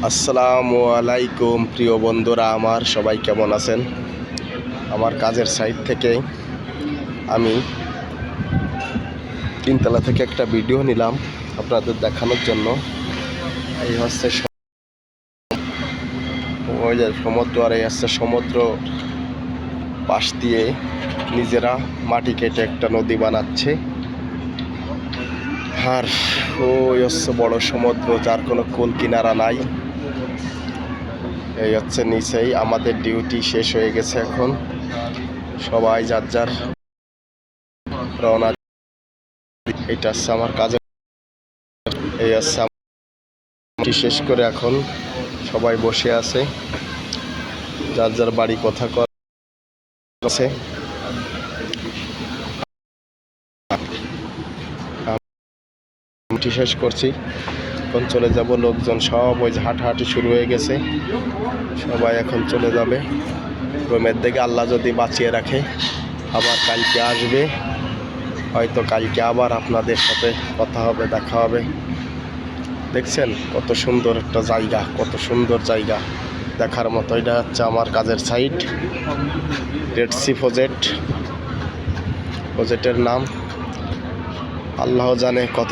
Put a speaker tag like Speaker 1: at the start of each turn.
Speaker 1: আসসালামু আলাইকুম প্রিয় বন্ধুরা আমার, সবাই কেমন আছেন? আমার কাজের সাইট থেকে আমি তিনতলা থেকে একটা ভিডিও নিলাম আপনাদের দেখানোর জন্য। এই হচ্ছে ওই যে সমুদ্র, আর এই হচ্ছে সমুদ্র পাশ দিয়ে নিজেরা মাটি কেটে একটা নদী বানাচ্ছে। আর ওই হচ্ছে বড় সমুদ্র, যার কোনো কুল কিনারা নাই। এই হচ্ছে নিচেই আমাদের ডিউটি শেষ হয়ে গেছে, এখন সবাই যার যার রওনা। এটা হচ্ছে আমার কাজের, এই হচ্ছে ডিউটি শেষ করে এখন সবাই বসে আছে, যার যার বাড়ি কথা আছে। ডিউটি শেষ করছি, এখন চলে যাব। লোকজন সব ওই হাঁটাহাঁটি শুরু হয়ে গেছে, সবাই এখন চলে যাবে রুমের দিকে। আল্লাহ যদি বাঁচিয়ে রাখে আবার কালকে আসবে, হয়তো কালকে আবার আপনাদের সাথে কথা হবে, দেখা হবে। দেখছেন কত সুন্দর একটা জায়গা, কত সুন্দর জায়গা দেখার মতো। এটা হচ্ছে আমার কাজের সাইট, রেড সি প্রজেক্ট। প্রজেক্টের নাম আল্লাহ জানে কত